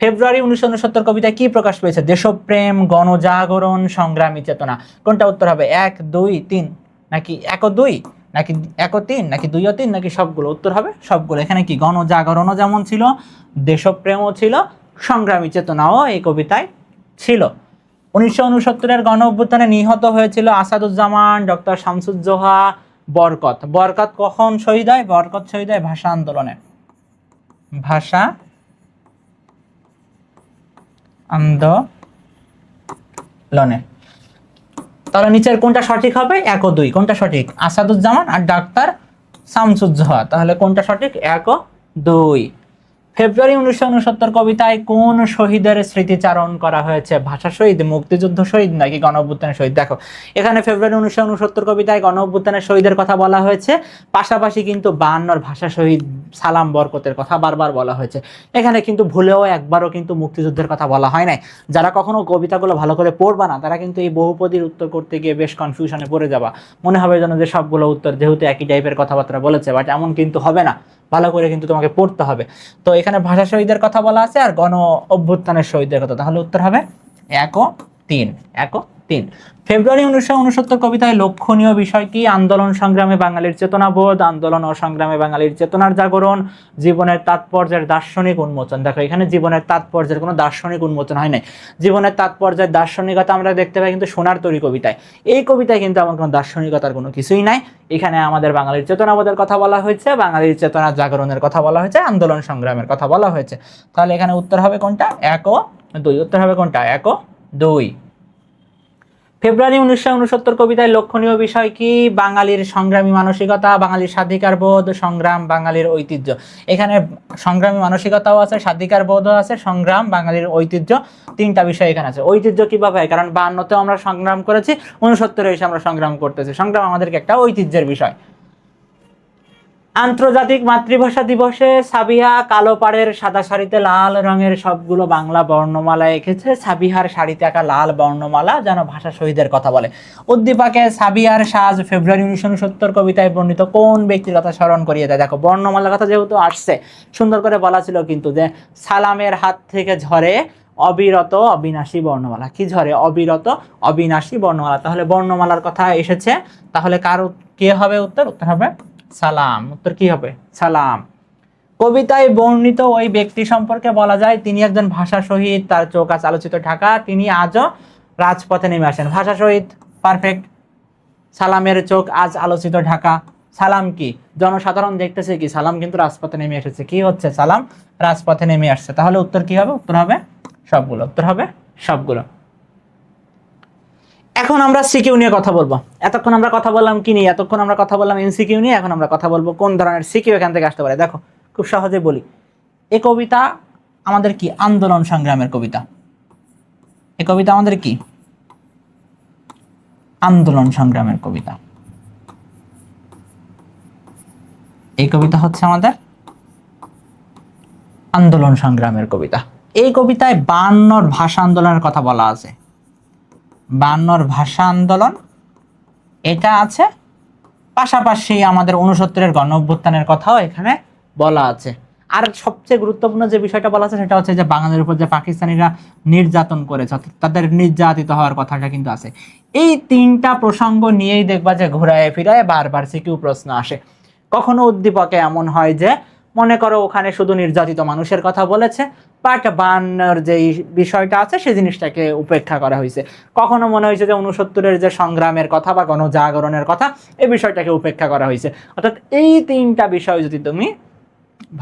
ফেব্রুয়ারি 1969 কবিতায় কি প্রকাশ পেয়েছে? দেশপ্রেম, গণজাগরণ, সংগ্রামী চেতনা। কোনটা উত্তর হবে? 1, 2, 3 নাকি 1 ও 2 নাকি 1 ও 3 নাকি 2 ও 3 নাকি সবগুলো? উত্তর হবে সবগুলো। এখানে কি গণজাগরণও যেমন ছিল, দেশপ্রেমও ছিল, সংগ্রামী চেতনাও এই কবিতায় ছিল। 1969-এর গণ অভ্যুত্থানে নিহত হয়েছিল আসাদুজ্জামান, ডক্টর শামসুজ্জোহা, বরকত। বরকত কখন শহীদ হয়? বরকত শহীদ হয় ভাষা আন্দোলনে। ভাষা আন্দোলনে। তাহলে নিচের কোনটা সঠিক হবে? 1 ও 2 কোনটা সঠিক? আসাদুজ্জামান আর ডাক্তার শামসুজ্জোহা। তাহলে কোনটা সঠিক? 1 ও 2। ফেব্রুয়ারি 1969 কবিতায় কোন শহীদের স্মৃতিচারণ করা হয়েছে? ভাষা শহীদ, মুক্তিযুদ্ধ শহীদ নাকি গণ অভ্যুত্থানের শহীদ? দেখো এখানে ফেব্রুয়ারি 1969 কবিতায় গণ অভ্যুত্থানের শহীদের কথা বলা হয়েছে, পাশাপাশি কিন্তু 52 ভাষা শহীদ সালাম বরকতের কথা বারবার বলা হয়েছে। এখানে কিন্তু ভুলেও একবারও কিন্তু মুক্তিযুদ্ধের কথা বলা হয় নাই। যারা কখনো কবিতাগুলো ভালো করে পড়বা না তারা কিন্তু এই বহুপদীর উত্তর করতে গিয়ে বেশ কনফিউশনে পড়ে যাবা, মনে হবে যেন যে সবগুলো উত্তর যেহেতু একই টাইপের কথাবার্তা বলেছে, বাট এমন কিন্তু হবে না, ভালো করে কিন্তু তোমাকে পড়তে হবে। তো এখানে ভাষা শহীদের কথা বলা আছে আর গণ অভ্যুত্থানের শহীদের কথা, তাহলে উত্তর হবে 1 ও 3। 1 ও 3। ফেব্রুয়ারি 1969 কবিতায় লক্ষণীয় বিষয় কি? আন্দোলন সংগ্রামে বাঙালির চেতনাবোধ, আন্দোলন ও সংগ্রামে বাঙালির চেতনার জাগরণ, জীবনের তাৎপর্যের দার্শনিক উন্মোচন। দেখো এখানে জীবনের তাৎপর্যের কোনো দার্শনিক উন্মোচন হয় নাই। জীবনের তাৎপর্যের দার্শনিকতা আমরা দেখতে পাই কিন্তু সোনার তরী কবিতায়। এই কবিতায় কিন্তু আমার কোনো দার্শনিকতার কোনো কিছুই নাই। এখানে আমাদের বাঙালির চেতনাবোধের কথা বলা হয়েছে, বাঙালির চেতনার জাগরণের কথা বলা হয়েছে, আন্দোলন সংগ্রামের কথা বলা হয়েছে। তাহলে এখানে উত্তর হবে কোনটা? 1 ও 2। উত্তর হবে কোনটা? 1 ও 2। ফেব্রুয়ারি 1969 কবিতায় লক্ষণীয় বিষয় কি? বাঙালির সংগ্রামী মানসিকতা, বাঙালির স্বাধিকার বোধ, সংগ্রাম, বাঙালির ঐতিহ্য। এখানে সংগ্রামী মানসিকতাও আছে, স্বাধিকার বোধও আছে, সংগ্রাম, বাঙালির ঐতিহ্য, তিনটা বিষয় এখানে আছে। ঐতিহ্য কিভাবে হয়? কারণ 52তেও আমরা সংগ্রাম করেছি, 69-এ এসে আমরা সংগ্রাম করতেছি। সংগ্রাম আমাদেরকে একটা ঐতিহ্যের বিষয়। আন্তর্জাতিক মাতৃভাষা দিবসে সাবিহা কালো পাড়ের সাদা শাড়িতে লাল রঙের সবগুলো বাংলা বর্ণমালা এঁকেছে। সাবিহার শাড়িতে আঁকা লাল বর্ণমালা যেন ভাষা শহীদের কথা বলে। উদ্দীপকে সাবিহার সাজ ফেব্রুয়ারি 1969 কবিতায় বর্ণিত কোন ব্যক্তির কথা স্মরণ করিয়ে দেয়? দেখো বর্ণমালার কথা যেহেতু আসছে, সুন্দর করে বলা ছিল কিন্তু যে সালামের হাত থেকে ঝরে অবিরত অবিনাশী বর্ণমালা। কি ঝরে? অবিরত অবিনাশী বর্ণমালা। তাহলে বর্ণমালার কথা এসেছে, তাহলে কার কে হবে উত্তর? উত্তর হবে সালাম। উত্তর কি হবে? সালাম। কবিতায় বর্ণিত ওই ব্যক্তি সম্পর্কে বলা যায় তিনি একজন ভাষা শহীদ, তার চোখ আজ আলোচিত ঢাকা, তিনি আজও রাজপথে নেমে আসেন। ভাষা শহীদ, পারফেক্ট। সালামের চোখ আজ আলোচিত ঢাকা। সালাম কি? জনসাধারণ দেখতেছে কি? সালাম কিন্তু রাজপথে নেমে এসেছে। কি হচ্ছে? সালাম রাজপথে নেমে আসছে। তাহলে উত্তর কি হবে? উত্তর হবে সবগুলো। উত্তর হবে সবগুলো। এখন আমরা সিকিউ নিয়ে কথা বলবো। এতক্ষণ আমরা কথা বললাম কি নিয়ে? এতক্ষণ আমরা কথা বললাম এমসিকিউ নিয়ে। এখন আমরা কথা বলবো কোন ধরনের সিকিউ এখান থেকে আসতে পারে। দেখো খুব সহজে বলি, এই কবিতা আমাদের কি? আন্দোলন সংগ্রামের কবিতা। এই কবিতা আমাদের কি? আন্দোলন সংগ্রামের কবিতা। এই কবিতা হচ্ছে আমাদের আন্দোলন সংগ্রামের কবিতা। এই কবিতায় 52 ভাষা আন্দোলনের কথা বলা আছে। 52 ভাষা আন্দোলন এটা আছে, পাশাপাশি আমাদের 69-এর গণ অভ্যুত্থানের কথাও এখানে বলা আছে। আর সবচেয়ে গুরুত্বপূর্ণ যে বিষয়টা বলা আছে সেটা হচ্ছে যে বাঙালির উপর যে পাকিস্তানিরা নির্যাতন করেছে, তাদের নির্যাতিত হওয়ার কথাটা কিন্তু আছে। এই তিনটা প্রসঙ্গ নিয়েই দেখবা যে ঘুরায় ফিরায় বারবার সিকিউ প্রশ্ন আসে। কখনো উদ্দীপকে এমন হয় যে মনে করো ওখানে শুধু নির্যাতিত মানুষের কথা বলেছে, বাট 52-এর যে বিষয়টা আছে সেই জিনিসটাকে উপেক্ষা করা হয়েছে। কখনো মনে হয়েছে যে 69-এর যে সংগ্রামের কথা বা গণজাগরণের কথা এই বিষয়টাকে উপেক্ষা করা হয়েছে। অর্থাৎ এই তিনটা বিষয় যদি তুমি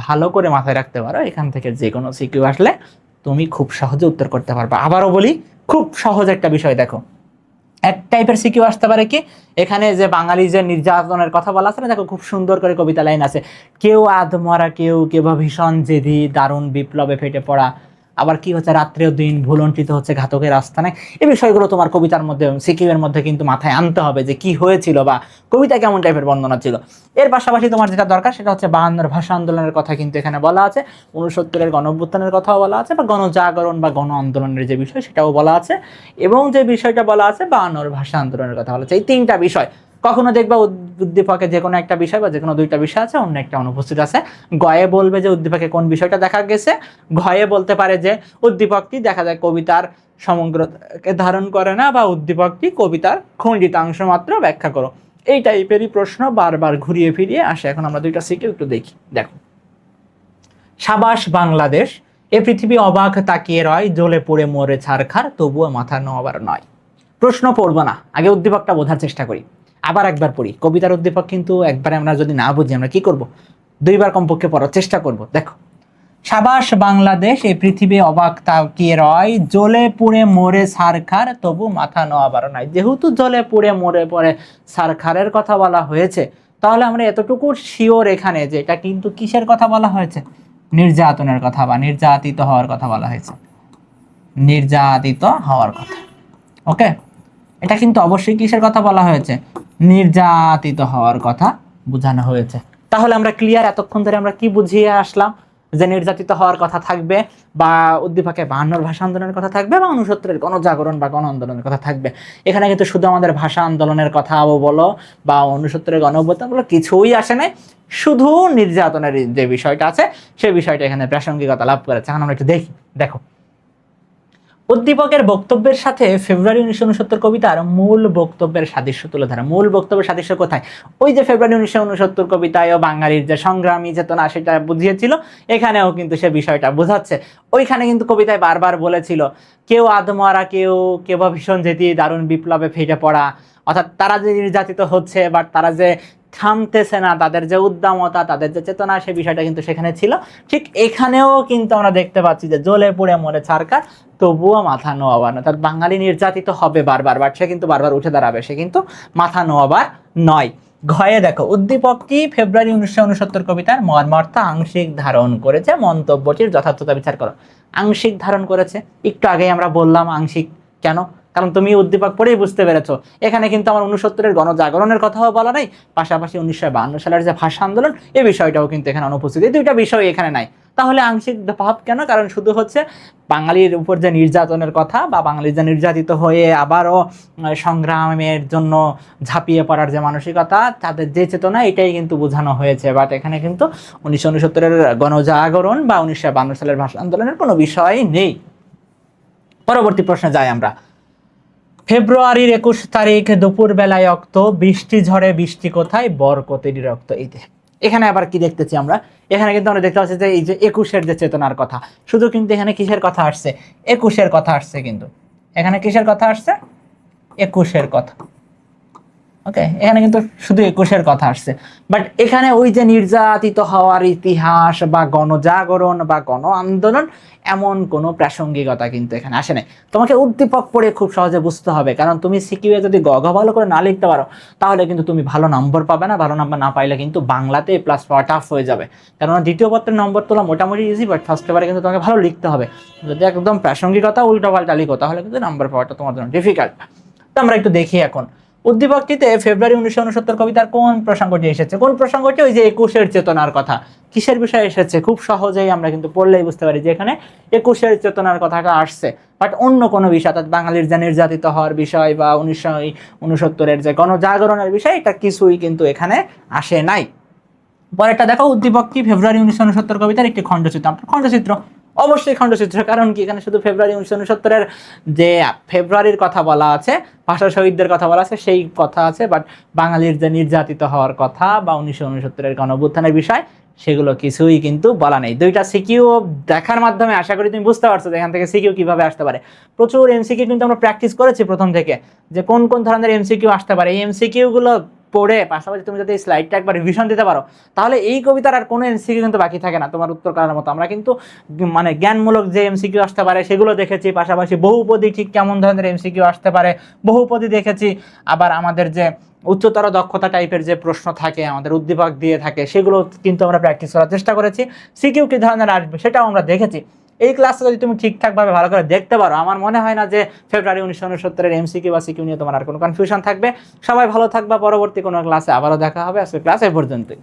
ভালো করে মাথায় রাখতে পারো, এখান থেকে যে কোনো সিকিউ আসলে তুমি খুব সহজে উত্তর করতে পারবা। আবারও বলি, খুব সহজ একটা বিষয়। দেখো এক টাইপের সিকিউ আসতে পারে কি, এখানে যে বাঙালি যে নির্যাতনের কথা বলা আছে না, দেখো খুব সুন্দর করে কবিতা লাইন আছে, কেউ আধমরা, কেউ কেউ ভীষণ জেদি, দারুণ বিপ্লবে ফেটে পড়া, আবার কি হচ্ছে রাত্রেও দিন ভুলণ্ঠিত হচ্ছে ঘাতকের আস্থানে। এই বিষয়গুলো তোমার কবিতার মধ্যে সিকিউ এর মধ্যে কিন্তু মাথায় আনতে হবে যে কি হয়েছিল বা কবিতা কেমন টাইপের বর্ণনা ছিল। এর পাশাপাশি তোমার যেটা দরকার সেটা হচ্ছে 52 ভাষা আন্দোলনের কথা কিন্তু এখানে বলা আছে, 69-এর গণ অভ্যুত্থানের কথাও বলা আছে, বা গণজাগরণ বা গণ আন্দোলনের যে বিষয় সেটাও বলা আছে, এবং যে বিষয়টা বলা আছে 52 ভাষা আন্দোলনের কথা বলা আছে। এই তিনটা বিষয় কখনো দেখবা উদ্দীপকে যে কোনো একটা বিষয় বা যে কোনো দুইটা বিষয় আছে, অন্য একটা অনুপস্থিত আছে। গয়ে বলবে যে উদ্দীপকে কোন বিষয়টা দেখা গেছে, ঘয়ে বলতে পারে যে উদ্দীপকটি দেখা যায় কবিতার সমগ্রকে ধারণ করে না, বা উদ্দীপকটি কবিতার খণ্ডিতাংশ মাত্র ব্যাখ্যা করো। এই টাইপেরই প্রশ্ন বারবার ঘুরিয়ে ফিরিয়ে আসে। এখন আমরা দুইটা সিকিউ একটু দেখি। দেখো, সাবাস বাংলাদেশ এ পৃথিবী অবাক তাকিয়ে রয়, জ্বলে পড়ে মরে ছারখার, তবুও মাথা নোয়াবার নয়। প্রশ্ন পড়বো না, আগে উদ্দীপকটা বোঝার চেষ্টা করি। আবার একবার পড়ি। কবিতার উদ্দীপক কিন্তু একবারে আমরা যদি না বুঝি আমরা কি করব, দুইবার কমপক্ষে পড়ার চেষ্টা করব। দেখো, সাবাস বাংলাদেশ, এই পৃথিবী অবাক তাকিয়ে রয়, জ্বলে পুড়ে মরে ছারখার, তবু মাথা নোয়াবার নয়। যেহেতু জ্বলে পুড়ে মরে পড়ে ছারখারের কথা বলা হয়েছে, তাহলে আমরা এতটুকু শিওর এখানে যে এটা কিন্তু কিসের কথা বলা হয়েছে, নির্যাতনের কথা বা নির্যাতিত হওয়ার কথা বলা হয়েছে, নির্যাতিত হওয়ার কথা। ওকে, এটা কিন্তু অবশ্যই কিসের কথা বলা হয়েছে, নির্যাতিত হওয়ার কথা বোঝানো হয়েছে। তাহলে আমরা ক্লিয়ার, এতক্ষণ ধরে আমরা কি বুঝিয়ে আসলাম, যে নির্যাতিত হওয়ার কথা থাকবে, বা উদ্দীপকে 52 ভাষা আন্দোলনের কথা থাকবে, বা 69 গণজাগরণ বা গণ আন্দোলনের কথা থাকবে। এখানে কিন্তু শুধু আমাদের ভাষা আন্দোলনের কথা বলো বা 69 গণঅভ্যুত্থান বলো কিছুই আসে নাই, শুধু নির্যাতনের যে বিষয়টা আছে সেই বিষয়টা এখানে প্রাসঙ্গিকতা লাভ করেছে। এখন আমরা একটু দেখি। দেখো, উদ্দীপকের বক্তব্যের সাথে ফেব্রুয়ারি 1969 কবিতার মূল বক্তব্যের সাদৃশ্য তুলে ধরা। মূল বক্তব্যের সাদৃশ্য কোথায়? ওই যে ফেব্রুয়ারি 1969 কবিতায় বাঙালির যে সংগ্রামী চেতনা সেটা বুঝিয়েছিল, এখানেও কিন্তু সে বিষয়টা বোঝাচ্ছে। ওইখানে কিন্তু কবিতায় বারবার বলেছিল, কেউ আদমরা, কেউ কেউ ভীষণ যেতি, দারুণ বিপ্লবে ফেটে পড়া, অর্থাৎ তারা যে নির্যাতিত হচ্ছে বা তারা যে থামতেছে না, তাদের যে উদ্দামতা, তাদের যে চেতনা, সে বিষয়টা কিন্তু সেখানে ছিল। ঠিক এখানেও কিন্তু আমরা দেখতে পাচ্ছি যে জ্বলে পুড়ে মরে ছারখার, তবুও মাথা নোয়াবার নয়। অর্থাৎ বাঙালি নির্যাতিত হবে বারবার, বাট সে কিন্তু বারবার উঠে দাঁড়াবে, সে কিন্তু মাথা নোয়াবার নয়। ঘয়ে দেখো, উদ্দীপক কি ফেব্রুয়ারি 1969 কবিতার মর্মার্থ আংশিক ধারণ করেছে, মন্তব্যটির যথার্থতা বিচার করো। আংশিক ধারণ করেছে, একটু আগেই আমরা বললাম আংশিক কেন, কারণ তুমি উদ্দীপক পড়েই বুঝতে পেরেছো। এখানে কিন্তু আমার 69 গণজাগরণের কথাও বলা নাই, পাশাপাশি 1952 সালের যে ভাষা আন্দোলন এই বিষয়টাও কিন্তু এখানে অনুপস্থিত, এই দুইটা বিষয় এখানে নাই। তাহলে আংশিক ভাব কেন? কারণ শুধু হচ্ছে বাঙালির উপর যে নির্যাতনের কথা বা বাঙালি যে নির্যাতিত হয়ে আবারও সংগ্রামের জন্য ঝাঁপিয়ে পড়ার যে মানসিকতা, তাদের যে চেতনা, এটাই কিন্তু বোঝানো হয়েছে। বাট এখানে কিন্তু 1969 গণজাগরণ বা 1952 সালের ভাষা আন্দোলনের কোনো বিষয় নেই। পরবর্তী প্রশ্নে যাই আমরা। ফেব্রুয়ারির 21 তারিখ দুপুর বেলায় অক্ত, বৃষ্টি ঝড়ে বৃষ্টি কোথায়, বরকতেরই রক্ত। এখানে আবার কি দেখতেছি আমরা? এখানে কিন্তু আমরা দেখতে পাচ্ছি যে এই যে 21-এর যে চেতনার কথা, শুধু কিন্তু এখানে কিসের কথা আসছে, 21-এর কথা আসছে। কিন্তু এখানে কিসের কথা আসছে, 21-এর কথা। ওকে, এখানে কিন্তু শুধু 21-এর কথা আসছে। বাট এখানে ওই যে নির্যাতিত হওয়ার ইতিহাস বা গণজাগরণ বা গণ আন্দোলন, এমন কোনো প্রাসঙ্গিকতা কিন্তু এখানে আসে নাই। তোমাকে উদ্দীপক পড়ে খুব সহজে বুঝতে হবে, কারণ তুমি সিকিউয়ে যদি গঘ ভালো করে না লিখতে পারো, তাহলে কিন্তু তুমি ভালো নম্বর পাবে না। ভালো নম্বর না পাইলে কিন্তু বাংলাতে প্লাস পাওয়া টাফ হয়ে যাবে, কেননা দ্বিতীয় পত্রের নম্বর তোলা মোটামুটি ইজি, বাট ফার্স্ট পেপারে কিন্তু তোমাকে ভালো লিখতে হবে। যদি একদম প্রাসঙ্গিকতা উল্টোপাল্টা লিখো, তাহলে কিন্তু নাম্বার পাওয়াটা তোমার জন্য ডিফিকাল্ট। তো আমরা একটু দেখি এখন উদ্দীপকটিতে ফেব্রুয়ারি 1969 কবিতার কোন প্রসঙ্গটি এসেছে। কোন প্রসঙ্গটি? ওই যে 21-এর চেতনার কথা। কিসের বিষয়ে এসেছে? খুব সহজেই আমরা কিন্তু পড়লেই বুঝতে পারি যে এখানে 21-এর চেতনার কথাটা আসছে। বাট অন্য কোনো বিষয়, অর্থাৎ বাঙালির যে নির্যাতিত হওয়ার বিষয় বা 1969-এর যে গণজাগরণের বিষয়, এটা কিছুই কিন্তু এখানে আসে নাই। পরেরটা দেখো, উদ্দীপক কি ফেব্রুয়ারি 1969 কবিতার একটি খণ্ডচিত্র। খণ্ডচিত্র, অবশ্যই খণ্ডচিত্র। কারণ কি, এখানে শুধু ফেব্রুয়ারি 1969-এর যে ফেব্রুয়ারির কথা বলা আছে, ভাষা শহীদদের কথা বলা আছে, সেই কথা আছে। বাট বাঙালির যে নির্যাতিত হওয়ার কথা বা 1969-এর গণঅভ্যুত্থানের বিষয়, সেগুলো কিছুই কিন্তু বলা নেই। দুইটা সিকিউ দেখার মাধ্যমে আশা করি তুমি বুঝতে পারছো যে এখান থেকে সিকিউ কিভাবে আসতে পারে। প্রচুর এমসিকিউ কিন্তু আমরা প্র্যাকটিস করেছি প্রথম থেকে, যে কোন কোন ধরনের এমসিকিউ আসতে পারে। এই এমসিকিউগুলো পড়ে পাশাপাশি তুমি যদি এই স্লাইডটা একবার রিভিশন দিতে পারো, তাহলে এই কবিতার আর কোনো এমসিকিউ কিন্তু বাকি থাকে না তোমার উত্তর করার মতো। আমরা কিন্তু মানে জ্ঞানমূলক যে এমসিকিউ আসতে পারে সেগুলো দেখেছি, পাশাপাশি বহুপদী ঠিক কেমন ধরনের এমসিকিউ আসতে পারে বহুপদী দেখেছি। আবার আমাদের যে উচ্চতর দক্ষতা টাইপের যে প্রশ্ন থাকে, আমাদের উদ্দীপক দিয়ে থাকে, সেগুলো কিন্তু আমরা প্র্যাকটিস করার চেষ্টা করেছি। সিকিউ কি ধরনের আসবে সেটাও আমরা দেখেছি। এই ক্লাসটা যদি তুমি ঠিকঠাকভাবে ভালো করে দেখতে পারো, আমার মনে হয় না যে ফেব্রুয়ারি 1969-এর এমসিকিউ বা সিকিউ নিয়ে তোমার আর কোনো কনফিউশন থাকবে। সবাই ভালো থাকবা, পরবর্তী কোনো ক্লাসে আবারও দেখা হবে। আজকে ক্লাস এ পর্যন্তই।